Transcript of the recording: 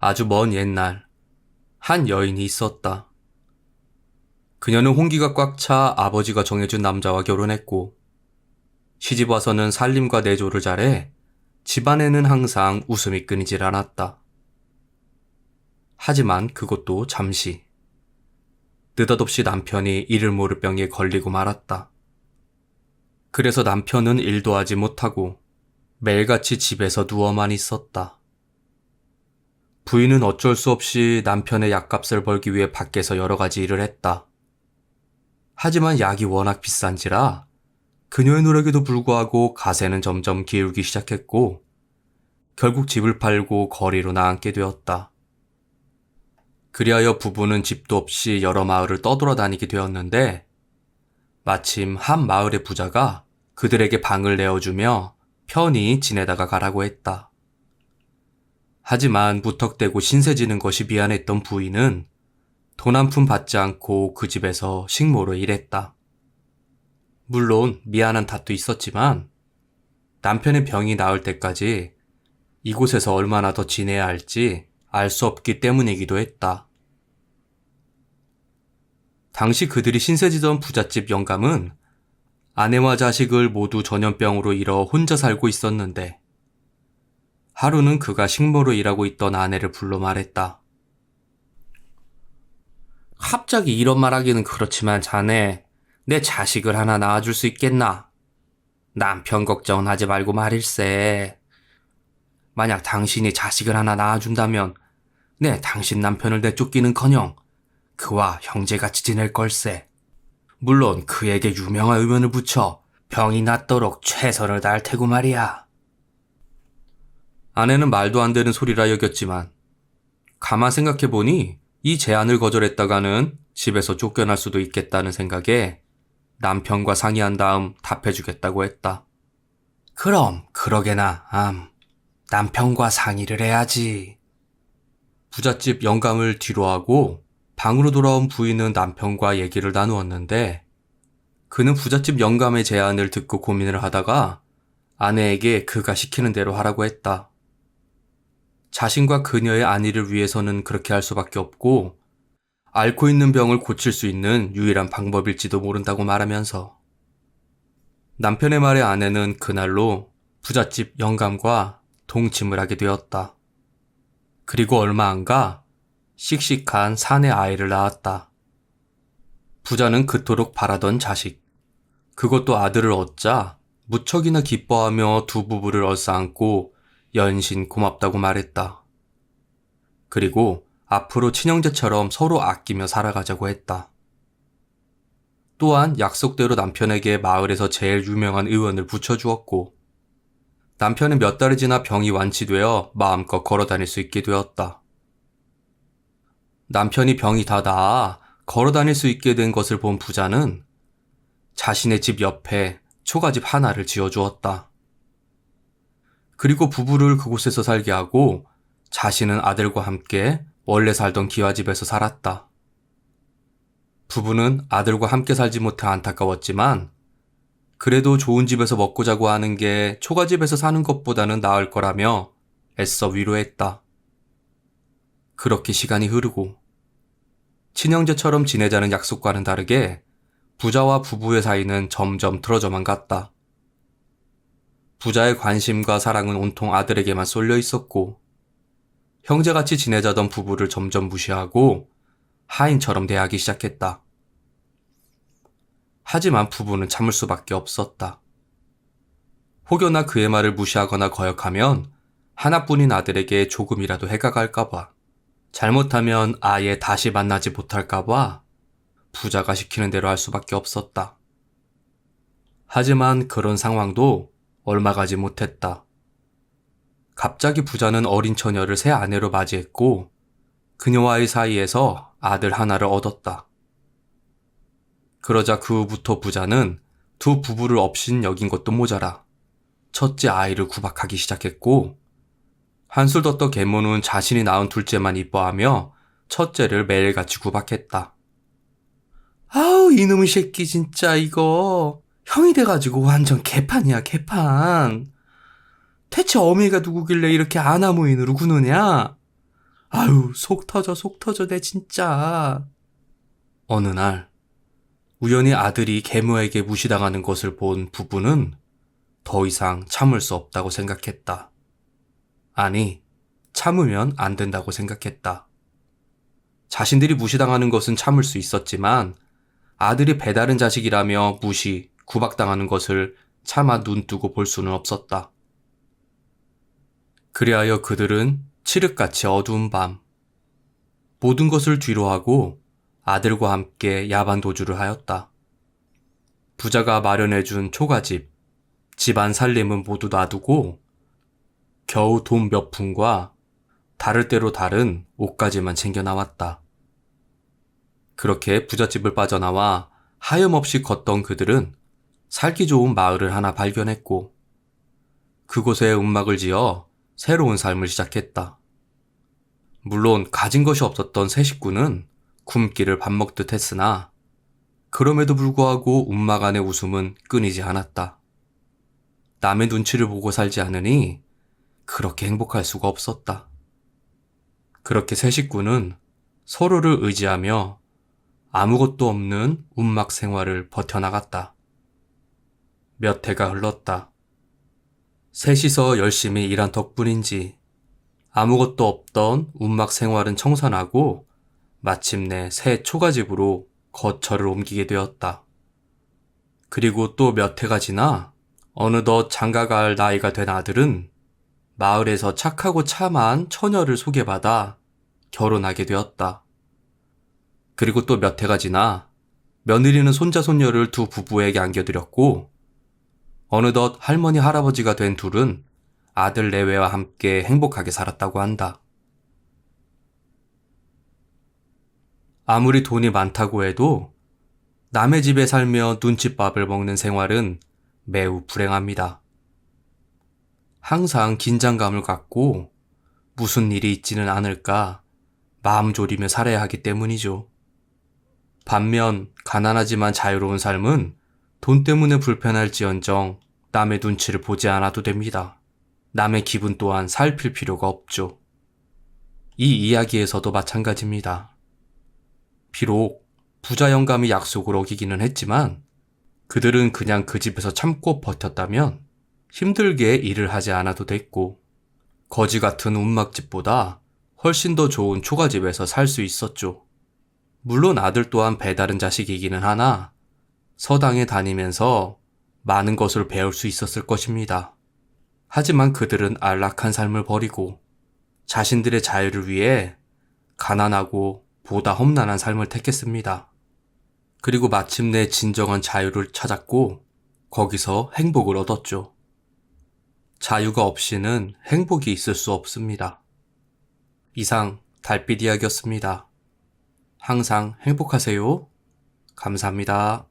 아주 먼 옛날 한 여인이 있었다. 그녀는 홍기가 꽉 차 아버지가 정해준 남자와 결혼했고 시집 와서는 살림과 내조를 잘해 집안에는 항상 웃음이 끊이질 않았다. 하지만 그것도 잠시. 느닷없이 남편이 이를 모를 병에 걸리고 말았다. 그래서 남편은 일도 하지 못하고 매일같이 집에서 누워만 있었다. 부인은 어쩔 수 없이 남편의 약값을 벌기 위해 밖에서 여러 가지 일을 했다. 하지만 약이 워낙 비싼지라 그녀의 노력에도 불구하고 가세는 점점 기울기 시작했고 결국 집을 팔고 거리로 나앉게 되었다. 그리하여 부부는 집도 없이 여러 마을을 떠돌아다니게 되었는데 마침 한 마을의 부자가 그들에게 방을 내어주며 편히 지내다가 가라고 했다. 하지만 무턱대고 신세 지는 것이 미안했던 부인은 돈 한 푼 받지 않고 그 집에서 식모로 일했다. 물론 미안한 탓도 있었지만 남편의 병이 나을 때까지 이곳에서 얼마나 더 지내야 할지 알 수 없기 때문이기도 했다. 당시 그들이 신세지던 부잣집 영감은 아내와 자식을 모두 전염병으로 잃어 혼자 살고 있었는데 하루는 그가 식모로 일하고 있던 아내를 불러 말했다. 갑자기 이런 말하기는 그렇지만 자네 내 자식을 하나 낳아줄 수 있겠나? 남편 걱정은 하지 말고 말일세. 만약 당신이 자식을 하나 낳아준다면 당신 남편을 내쫓기는커녕 그와 형제같이 지낼 걸세. 물론 그에게 유명한 의면을 붙여 병이 낫도록 최선을 다할 테고 말이야. 아내는 말도 안 되는 소리라 여겼지만 가만 생각해보니 이 제안을 거절했다가는 집에서 쫓겨날 수도 있겠다는 생각에 남편과 상의한 다음 답해주겠다고 했다. 그럼 그러게나 남편과 상의를 해야지. 부잣집 영감을 뒤로하고 방으로 돌아온 부인은 남편과 얘기를 나누었는데 그는 부잣집 영감의 제안을 듣고 고민을 하다가 아내에게 그가 시키는 대로 하라고 했다. 자신과 그녀의 안위를 위해서는 그렇게 할 수밖에 없고 앓고 있는 병을 고칠 수 있는 유일한 방법일지도 모른다고 말하면서 남편의 말에 아내는 그날로 부잣집 영감과 동침을 하게 되었다. 그리고 얼마 안 가 씩씩한 사내 아이를 낳았다. 부자는 그토록 바라던 자식, 그것도 아들을 얻자 무척이나 기뻐하며 두 부부를 얼싸안고 연신 고맙다고 말했다. 그리고 앞으로 친형제처럼 서로 아끼며 살아가자고 했다. 또한 약속대로 남편에게 마을에서 제일 유명한 의원을 붙여주었고 남편은 몇 달이 지나 병이 완치되어 마음껏 걸어다닐 수 있게 되었다. 남편이 병이 다 나아 걸어다닐 수 있게 된 것을 본 부자는 자신의 집 옆에 초가집 하나를 지어주었다. 그리고 부부를 그곳에서 살게 하고 자신은 아들과 함께 원래 살던 기와집에서 살았다. 부부는 아들과 함께 살지 못해 안타까웠지만 그래도 좋은 집에서 먹고 자고 하는 게 초가집에서 사는 것보다는 나을 거라며 애써 위로했다. 그렇게 시간이 흐르고 친형제처럼 지내자는 약속과는 다르게 부자와 부부의 사이는 점점 틀어져만 갔다. 부자의 관심과 사랑은 온통 아들에게만 쏠려 있었고 형제같이 지내자던 부부를 점점 무시하고 하인처럼 대하기 시작했다. 하지만 부부는 참을 수밖에 없었다. 혹여나 그의 말을 무시하거나 거역하면 하나뿐인 아들에게 조금이라도 해가 갈까봐, 잘못하면 아예 다시 만나지 못할까봐 부자가 시키는 대로 할 수밖에 없었다. 하지만 그런 상황도 얼마 가지 못했다. 갑자기 부자는 어린 처녀를 새 아내로 맞이했고 그녀와의 사이에서 아들 하나를 얻었다. 그러자 그 후부터 부자는 두 부부를 업신 여긴 것도 모자라 첫째 아이를 구박하기 시작했고 한술 더 떠 계모는 자신이 낳은 둘째만 이뻐하며 첫째를 매일같이 구박했다. 아우 이놈의 새끼 진짜 이거 형이 돼가지고 완전 개판이야 개판. 대체 어미가 누구길래 이렇게 아나무인으로 구느냐? 아유, 속 터져, 내 진짜. 어느 날, 우연히 아들이 계모에게 무시당하는 것을 본 부부는 더 이상 참을 수 없다고 생각했다. 아니, 참으면 안 된다고 생각했다. 자신들이 무시당하는 것은 참을 수 있었지만 아들이 배다른 자식이라며 무시, 구박당하는 것을 차마 눈뜨고 볼 수는 없었다. 그리하여 그들은 칠흑같이 어두운 밤, 모든 것을 뒤로하고 아들과 함께 야반 도주를 하였다. 부자가 마련해준 초가집, 집안 살림은 모두 놔두고 겨우 돈 몇 푼과 다를 대로 다른 옷까지만 챙겨 나왔다. 그렇게 부잣집을 빠져나와 하염없이 걷던 그들은 살기 좋은 마을을 하나 발견했고 그곳에 움막을 지어 새로운 삶을 시작했다. 물론 가진 것이 없었던 세 식구는 굶기를 밥 먹듯 했으나 그럼에도 불구하고 움막 안의 웃음은 끊이지 않았다. 남의 눈치를 보고 살지 않으니 그렇게 행복할 수가 없었다. 그렇게 세 식구는 서로를 의지하며 아무것도 없는 움막 생활을 버텨나갔다. 몇 해가 흘렀다. 셋이서 열심히 일한 덕분인지 아무것도 없던 움막 생활은 청산하고 마침내 새 초가집으로 거처를 옮기게 되었다. 그리고 또 몇 해가 지나 어느덧 장가갈 나이가 된 아들은 마을에서 착하고 참한 처녀를 소개받아 결혼하게 되었다. 그리고 또 몇 해가 지나 며느리는 손자 손녀를 두 부부에게 안겨드렸고 어느덧 할머니 할아버지가 된 둘은 아들 내외와 함께 행복하게 살았다고 한다. 아무리 돈이 많다고 해도 남의 집에 살며 눈칫밥을 먹는 생활은 매우 불행합니다. 항상 긴장감을 갖고 무슨 일이 있지는 않을까 마음 졸이며 살아야 하기 때문이죠. 반면 가난하지만 자유로운 삶은 돈 때문에 불편할지언정 남의 눈치를 보지 않아도 됩니다. 남의 기분 또한 살필 필요가 없죠. 이 이야기에서도 마찬가지입니다. 비록 부자 영감이 약속을 어기기는 했지만 그들은 그냥 그 집에서 참고 버텼다면 힘들게 일을 하지 않아도 됐고 거지 같은 움막집보다 훨씬 더 좋은 초가집에서 살 수 있었죠. 물론 아들 또한 배다른 자식이기는 하나 서당에 다니면서 많은 것을 배울 수 있었을 것입니다. 하지만 그들은 안락한 삶을 버리고 자신들의 자유를 위해 가난하고 보다 험난한 삶을 택했습니다. 그리고 마침내 진정한 자유를 찾았고 거기서 행복을 얻었죠. 자유가 없이는 행복이 있을 수 없습니다. 이상 달빛 이야기였습니다. 항상 행복하세요. 감사합니다.